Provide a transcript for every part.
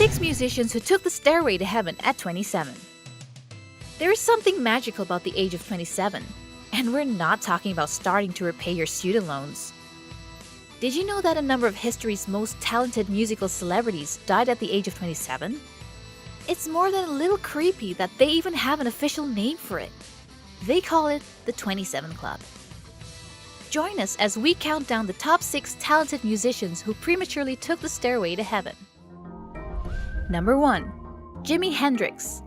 6 musicians who took the stairway to heaven at 27. There is something magical about the age of 27, and we're not talking about starting to repay your student loans. Did you know that a number of history's most talented musical celebrities died at the age of 27? It's more than a little creepy that they even have an official name for it. They call it the 27 Club. Join us as we count down the top 6 talented musicians who prematurely took the stairway to heaven. Number 1. Jimi Hendrix.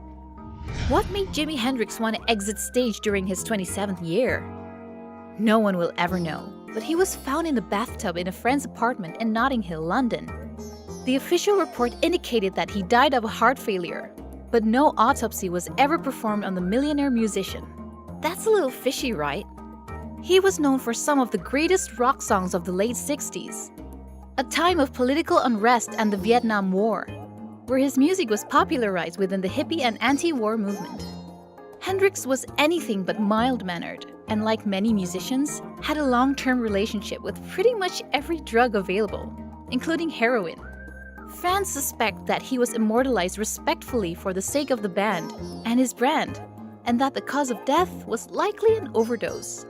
What made Jimi Hendrix want to exit stage during his 27th year? No one will ever know, but he was found in a bathtub in a friend's apartment in Notting Hill, London. The official report indicated that he died of a heart failure, but no autopsy was ever performed on the millionaire musician. That's a little fishy, right? He was known for some of the greatest rock songs of the late 60s, a time of political unrest and the Vietnam War, where his music was popularized within the hippie and anti-war movement. Hendrix was anything but mild-mannered, and like many musicians, had a long-term relationship with pretty much every drug available, including heroin. Fans suspect that he was immortalized respectfully for the sake of the band and his brand, and that the cause of death was likely an overdose.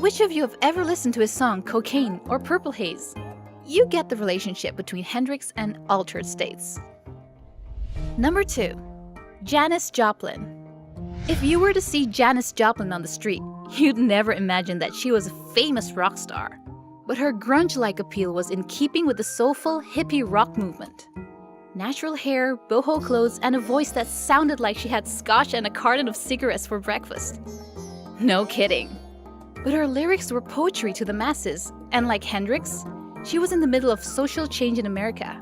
Which of you have ever listened to his song Cocaine or Purple Haze? You get the relationship between Hendrix and altered states. Number 2. Janis Joplin. If you were to see Janis Joplin on the street, you'd never imagine that she was a famous rock star. But her grunge-like appeal was in keeping with the soulful hippie rock movement. Natural hair, boho clothes, and a voice that sounded like she had scotch and a carton of cigarettes for breakfast. No kidding. But her lyrics were poetry to the masses, and like Hendrix, she was in the middle of social change in America.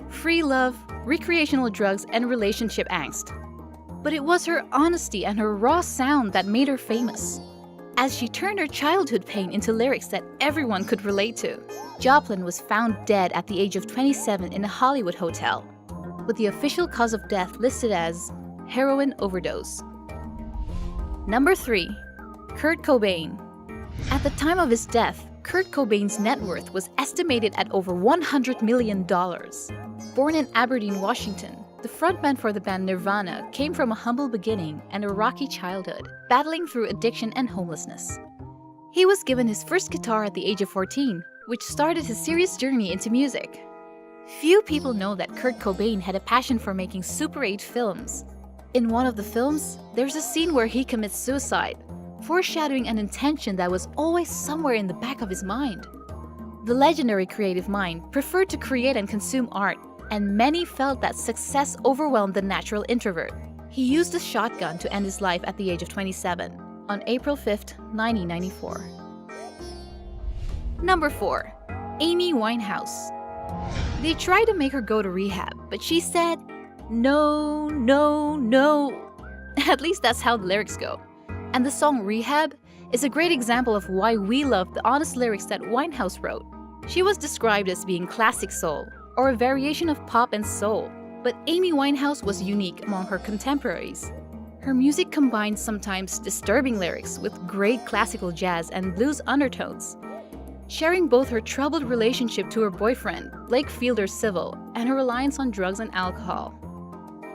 Free love, recreational drugs, and relationship angst. But it was her honesty and her raw sound that made her famous. As she turned her childhood pain into lyrics that everyone could relate to. Joplin was found dead at the age of 27 in a Hollywood hotel, with the official cause of death listed as heroin overdose. Number 3. Kurt Cobain. At the time of his death, Kurt Cobain's net worth was estimated at over $100 million. Born in Aberdeen, Washington, the frontman for the band Nirvana came from a humble beginning and a rocky childhood, battling through addiction and homelessness. He was given his first guitar at the age of 14, which started his serious journey into music. Few people know that Kurt Cobain had a passion for making Super 8 films. In one of the films, there's a scene where he commits suicide, foreshadowing an intention that was always somewhere in the back of his mind. The legendary creative mind preferred to create and consume art, and many felt that success overwhelmed the natural introvert. He used a shotgun to end his life at the age of 27, on April 5, 1994. Number 4. Amy Winehouse. They tried to make her go to rehab, but she said, "No, no, no." At least that's how the lyrics go. And the song Rehab is a great example of why we love the honest lyrics that Winehouse wrote. She was described as being classic soul, or a variation of pop and soul, but Amy Winehouse was unique among her contemporaries. Her music combined sometimes disturbing lyrics with great classical jazz and blues undertones, sharing both her troubled relationship to her boyfriend, Blake Fielder Civil, and her reliance on drugs and alcohol.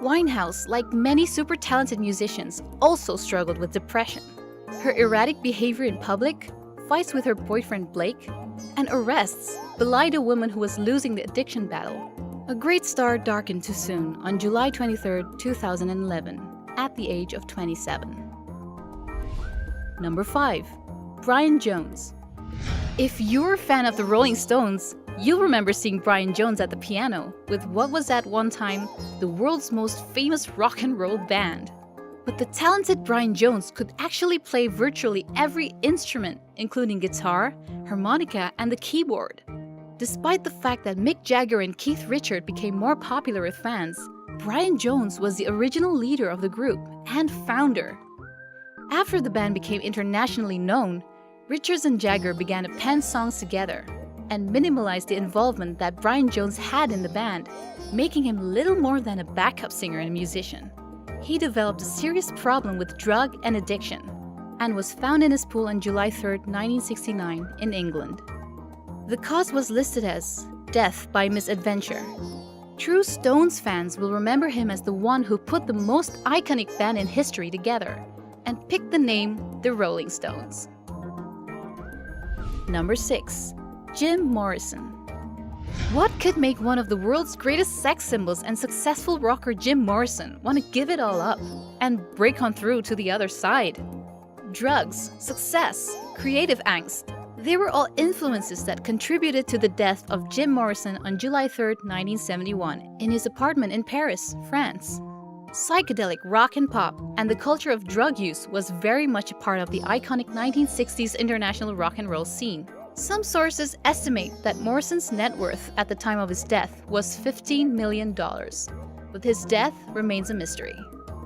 Winehouse, like many super talented musicians, also struggled with depression. Her erratic behavior in public, fights with her boyfriend Blake, and arrests belied a woman who was losing the addiction battle. A great star darkened too soon on July 23, 2011, at the age of 27. Number 5. Brian Jones. If you're a fan of the Rolling Stones, you'll remember seeing Brian Jones at the piano with what was at one time the world's most famous rock and roll band. But the talented Brian Jones could actually play virtually every instrument, including guitar, harmonica, and the keyboard. Despite the fact that Mick Jagger and Keith Richards became more popular with fans, Brian Jones was the original leader of the group and founder. After the band became internationally known, Richards and Jagger began to pen songs together and minimalized the involvement that Brian Jones had in the band, making him little more than a backup singer and musician. He developed a serious problem with drug and addiction and was found in his pool on July 3, 1969, in England. The cause was listed as death by misadventure. True Stones fans will remember him as the one who put the most iconic band in history together and picked the name The Rolling Stones. Number 6. Jim Morrison. What could make one of the world's greatest sex symbols and successful rocker Jim Morrison want to give it all up and break on through to the other side? Drugs, success, creative angst. They were all influences that contributed to the death of Jim Morrison on July 3, 1971, in his apartment in Paris, France. Psychedelic rock and pop and the culture of drug use was very much a part of the iconic 1960s international rock and roll scene. Some sources estimate that Morrison's net worth at the time of his death was $15 million, but his death remains a mystery.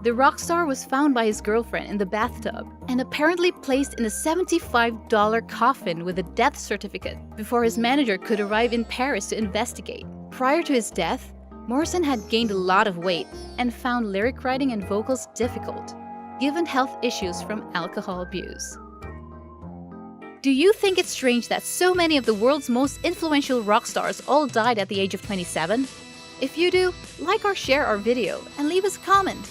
The rock star was found by his girlfriend in the bathtub and apparently placed in a $75 coffin with a death certificate before his manager could arrive in Paris to investigate. Prior to his death, Morrison had gained a lot of weight and found lyric writing and vocals difficult, given health issues from alcohol abuse. Do you think it's strange that so many of the world's most influential rock stars all died at the age of 27? If you do, like or share our video and leave us a comment.